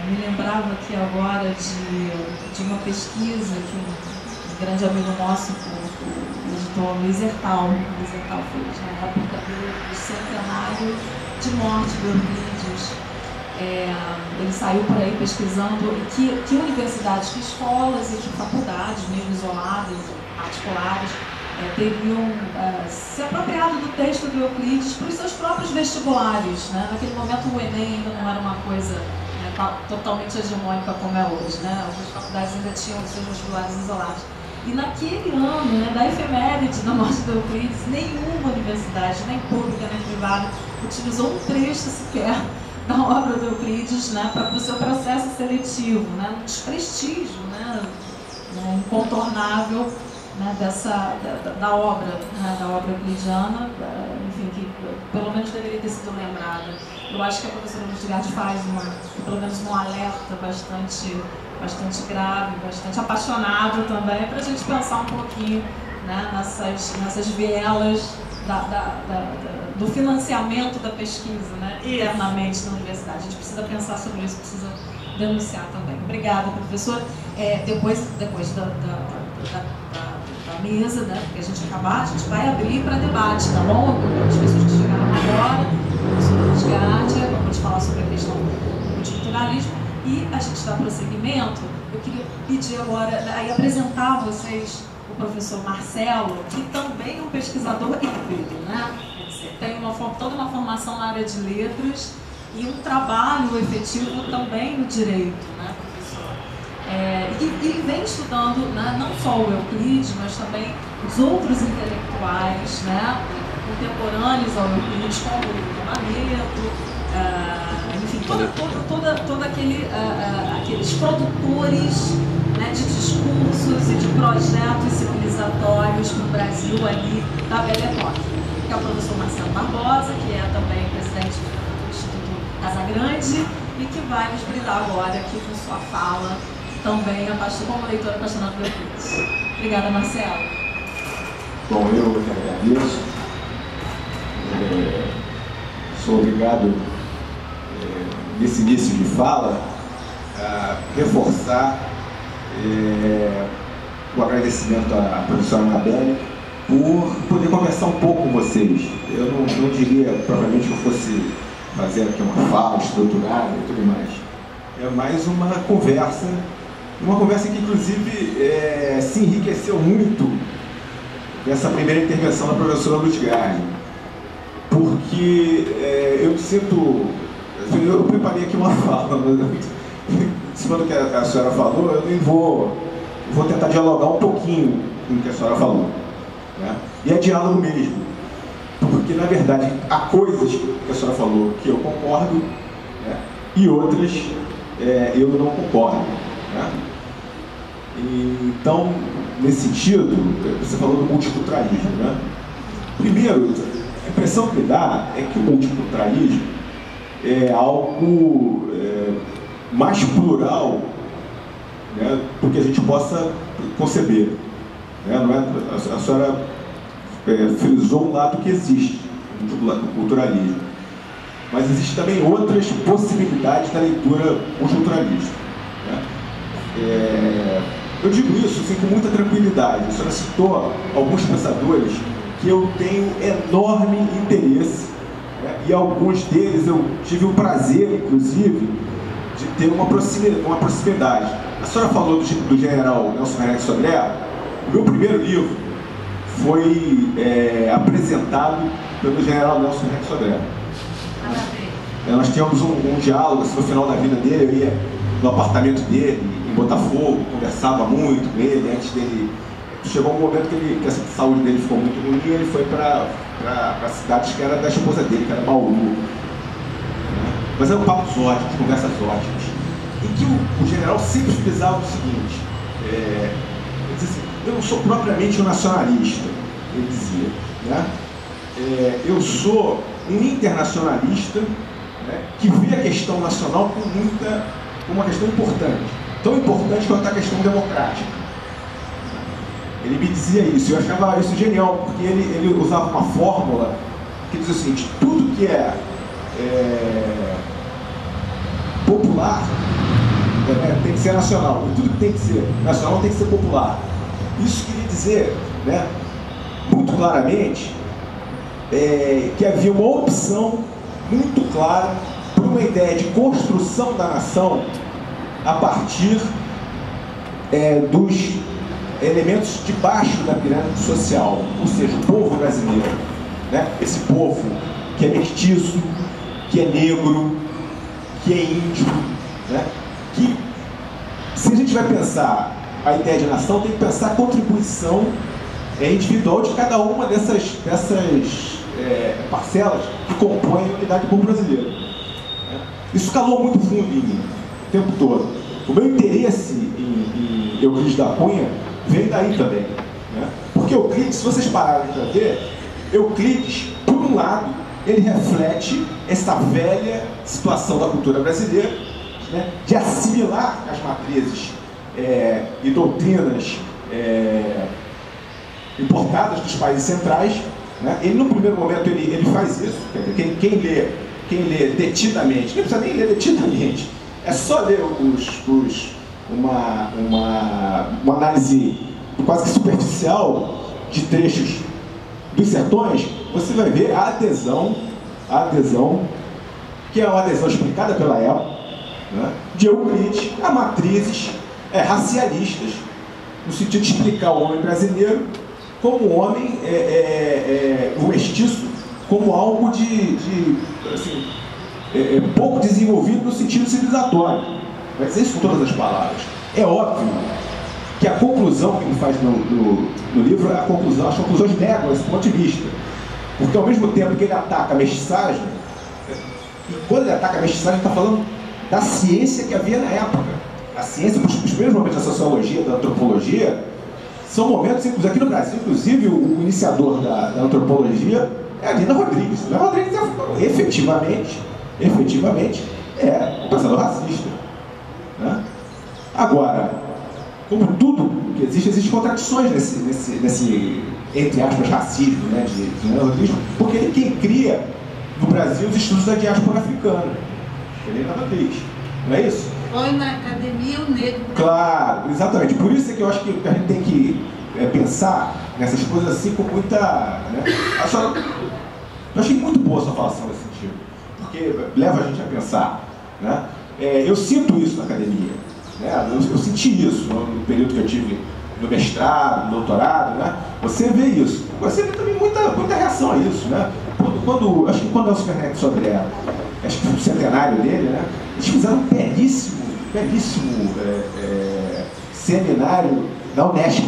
me lembrava aqui agora de uma pesquisa que um grande amigo nosso, o editor Luiz Ertal fez na época do centenário de morte do Euclides. Ele saiu por aí pesquisando que universidades, que escolas e que faculdades, mesmo isoladas, particulares, teriam se apropriado do texto do Euclides para os seus próprios vestibulares, né? Naquele momento o Enem ainda não era uma coisa totalmente hegemônica como é hoje, né? Algumas faculdades ainda tinham os seus vestibulares isolados. E naquele ano, né, da efeméride da morte do Euclides, nenhuma universidade, nem pública nem privada, utilizou um trecho sequer da obra do Euclides, né, para o seu processo seletivo, né, um desprestígio, né, incontornável, né, da obra euclidiana, enfim, que pelo menos deveria ter sido lembrada. Eu acho que a professora Lutgard faz pelo menos um alerta bastante grave, bastante apaixonado também, para a gente pensar um pouquinho, né, nessas vielas do financiamento da pesquisa, né, internamente na universidade. A gente precisa pensar sobre isso, precisa denunciar também. Obrigada, professor. Depois da mesa, né, porque a gente acabar, a gente vai abrir para debate, tá bom? As pessoas que chegaram agora, a professora Lutgard, vamos falar sobre a questão do multiculturalismo e a gente dá prosseguimento. Eu queria pedir agora, aí apresentar a vocês o professor Marcelo, que também é um pesquisador híbrido, né? Tem toda uma formação na área de letras e um trabalho efetivo também no direito, né, professor? E vem estudando, né, não só o Euclides, mas também os outros intelectuais, né, contemporâneos ao Euclides, como o Barreto, enfim, todo aqueles produtores, né, de discursos e de projetos civilizatórios no Brasil ali da Velha Época, que é o professor Marcelo Barbosa, que é também presidente do Instituto Casagrande e que vai nos brindar agora aqui com sua fala, também como leitor apaixonado pelo Euclides. Obrigada, Marcelo. Bom, eu que agradeço. Sou obrigado, nesse início de fala, a reforçar o agradecimento à professora Anabelle por poder conversar um pouco com vocês. Eu não diria propriamente que eu fosse fazer aqui uma fala estruturada e tudo mais. É mais uma conversa que inclusive se enriqueceu muito nessa primeira intervenção da professora Lutgard, porque eu preparei aqui uma fala, em cima do que a senhora falou, eu nem vou tentar dialogar um pouquinho com o que a senhora falou, né? E é diálogo mesmo, porque na verdade há coisas que a senhora falou que eu concordo, né, e outras eu não concordo, né? Então, nesse sentido, você falou do multiculturalismo, né? Primeiro, a impressão que me dá é que o multiculturalismo é algo mais plural, né, do que a gente possa conceber, né? Não é, a senhora frisou um lado que existe no culturalismo, mas existem também outras possibilidades da leitura multiculturalista, né? Eu digo isso assim, com muita tranquilidade. A senhora citou alguns pensadores que eu tenho enorme interesse, né? E alguns deles eu tive o prazer, inclusive, de ter uma proximidade. A senhora falou do general Nelson René Sodré. O meu primeiro livro foi apresentado pelo general Nelson René Sodré. Nós tínhamos um diálogo assim, no final da vida dele. Eu ia no apartamento dele, em Botafogo, conversava muito com ele. Antes dele, chegou um momento que a saúde dele ficou muito ruim e ele foi para cidades que era da esposa dele, que era Bauru. Mas eram papos ótimos, conversas ótimas, em que o general sempre frisava o seguinte: ele dizia assim, eu não sou propriamente um nacionalista, ele dizia, né? Eu sou um internacionalista, né, que vê a questão nacional como uma questão importante, tão importante quanto a questão democrática. Ele me dizia isso, eu achava isso genial, porque ele usava uma fórmula que dizia o seguinte: tudo que é popular tem que ser nacional. E tudo que tem que ser nacional tem que ser popular. Isso queria dizer, né, muito claramente, que havia uma opção muito clara por uma ideia de construção da nação a partir dos elementos de baixo da pirâmide social, ou seja, o povo brasileiro, né? Esse povo que é mestiço, que é negro, que é índio, né? Que, se a gente vai pensar a ideia de nação, tem que pensar a contribuição individual de cada uma dessas parcelas que compõem a unidade do povo brasileiro. Isso calou muito fundo em mim, o tempo todo. O meu interesse em Euclides da Cunha vem daí também, né? Porque Euclides, se vocês pararem para ver, Euclides, por um lado, ele reflete essa velha situação da cultura brasileira, né, de assimilar as matrizes e doutrinas importadas dos países centrais, né? Ele, no primeiro momento, ele faz isso. Quem lê detidamente, nem precisa nem ler detidamente, é só ler uma análise quase que superficial de trechos dos sertões, você vai ver a adesão, que é uma adesão explicada pela época, né, de Euclides a matrizes racialistas, no sentido de explicar o homem brasileiro como um homem, o mestiço, como algo assim, pouco desenvolvido no sentido civilizatório. Vai dizer isso com todas as palavras. É óbvio que a conclusão que ele faz no livro, as conclusões negam esse ponto de vista. Porque ao mesmo tempo que ele ataca a mestiçagem, e quando ele ataca a mestiçagem, ele está falando da ciência que havia na época. A ciência, os primeiros momentos da sociologia, da antropologia, são momentos, aqui no Brasil, inclusive, o iniciador da antropologia é a Nina Rodrigues. A Nina Rodrigues efetivamente é um pensador racista, né? Agora, como tudo que existem contradições nesse entre aspas, racismo, né, de Nina Rodrigues, porque ele é quem cria no Brasil os estudos da diáspora africana. Ele é Nina Rodrigues, não é isso? Põe na academia o negro. Claro, exatamente. Por isso é que eu acho que a gente tem que pensar nessas coisas assim com muita... Né? Eu achei muito boa a sua falação nesse sentido, porque leva a gente a pensar, né? Eu sinto isso na academia, né? Eu senti isso no período que eu tive no mestrado, no doutorado, né? Você vê isso. Você vê também muita reação a isso, né? Acho que quando o Elcio Werneck Sodré, acho que foi o centenário dele, né? Eles fizeram um belíssimo seminário da Unesco,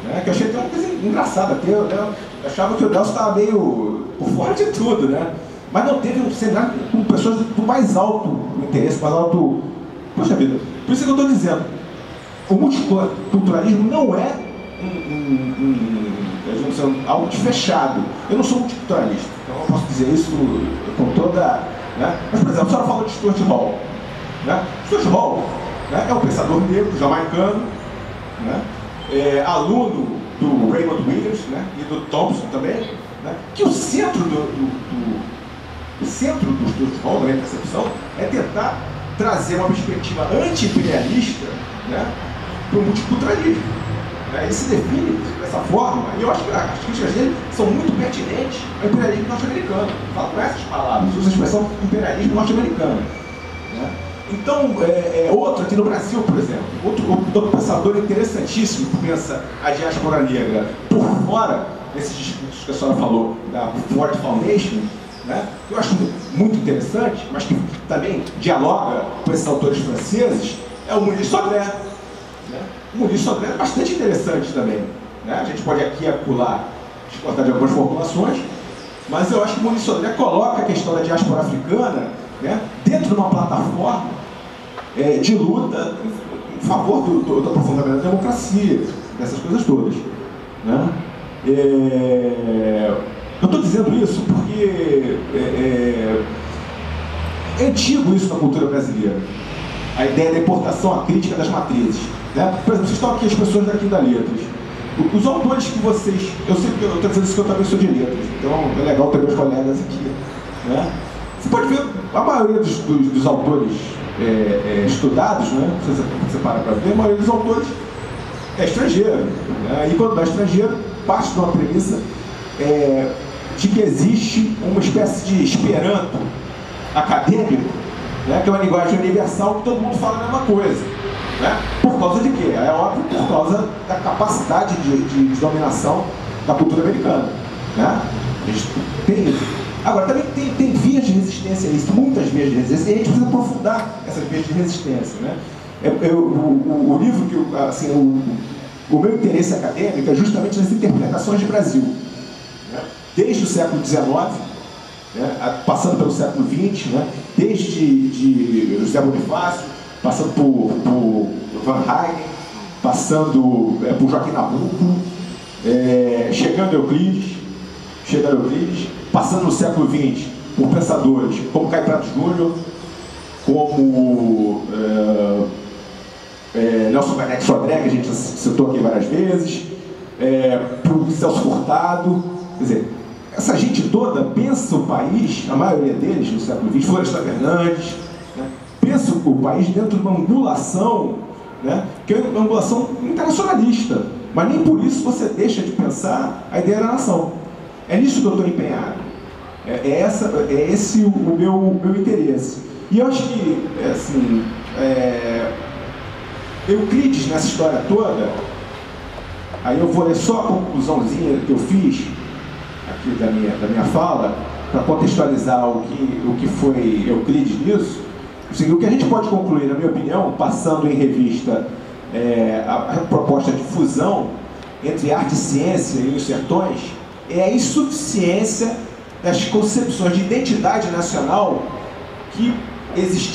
né? Que eu achei até uma coisa engraçada, porque eu achava que o Nelson estava meio por fora de tudo, né? Mas não teve um seminário com pessoas do mais alto interesse, mais alto... Poxa vida, por isso que eu estou dizendo, o multiculturalismo não é algo de fechado. Eu não sou multiculturalista, então eu posso dizer isso com toda... Né? Mas, por exemplo, a senhora falou de Stuart Hall. Né? Stuart Hall, né, é um pensador negro, jamaicano, né? Aluno do Raymond Williams, né, e do Thompson também, né, que o centro do Stuart Hall, na minha percepção, é tentar trazer uma perspectiva anti-imperialista, né, para o multiculturalismo. Né? Ele se define dessa forma, e eu acho que as críticas dele são muito pertinentes ao imperialismo norte-americano. Fala com essas palavras, usa a expressão imperialismo norte-americano. Né? Então, outro aqui no Brasil, por exemplo, outro pensador interessantíssimo que pensa a diáspora negra por fora desses discursos que a senhora falou, da Ford Foundation, né? Eu acho muito interessante, mas que também dialoga com esses autores franceses, é o Maurice Sodré. Né? O Maurice Sodré é bastante interessante também. Né? A gente pode aqui e acolá discordar de algumas formulações, mas eu acho que o Maurice Sodré coloca a questão da diáspora africana, né, dentro de uma plataforma de luta em favor do aprofundamento da democracia, dessas coisas todas. Né? Eu estou dizendo isso porque é antigo isso na cultura brasileira, a ideia da importação, a crítica das matrizes. Né? Por exemplo, vocês estão aqui, as pessoas daqui da Letras. Os autores que vocês... Eu sei que eu estou dizendo isso que eu também sou de Letras, então é legal ter meus colegas aqui. Né? Você pode ver, a maioria dos autores estudados, né? Você para para ver, a maioria dos autores é estrangeiro. Né? E quando é estrangeiro, parte de uma premissa de que existe uma espécie de esperanto acadêmico, né? Que é uma linguagem universal que todo mundo fala a mesma coisa. Né? Por causa de quê? É óbvio, por causa da capacidade de dominação da cultura americana. Né? A gente tem... Agora, também tem vias de resistência a isso, muitas vias de resistência, e a gente precisa aprofundar essas vias de resistência. Né? O livro que, assim, o meu interesse acadêmico é justamente nas interpretações de Brasil. Né? Desde o século XIX, né? Passando pelo século XX, né? Desde José Bonifácio, passando por Van Hayek, passando por Joaquim Nabuco, chegando a Euclides, passando no século XX por pensadores como Caio Prado Júnior, como Nelson Werneck Sodré, que a gente citou aqui várias vezes, por Celso Furtado. Quer dizer, essa gente toda pensa o país, a maioria deles no século XX, Florestan Fernandes, né? Pensa o país dentro de uma angulação, né? Que é uma angulação internacionalista, mas nem por isso você deixa de pensar a ideia da nação. É nisso que eu estou empenhado. É esse o meu interesse. E eu acho que, assim, Euclides, nessa história toda, aí eu vou ler só a conclusãozinha que eu fiz aqui da minha fala, para contextualizar o que foi Euclides nisso. O que a gente pode concluir, na minha opinião, passando em revista a proposta de fusão entre arte e ciência e os sertões, é a insuficiência das concepções de identidade nacional que existiam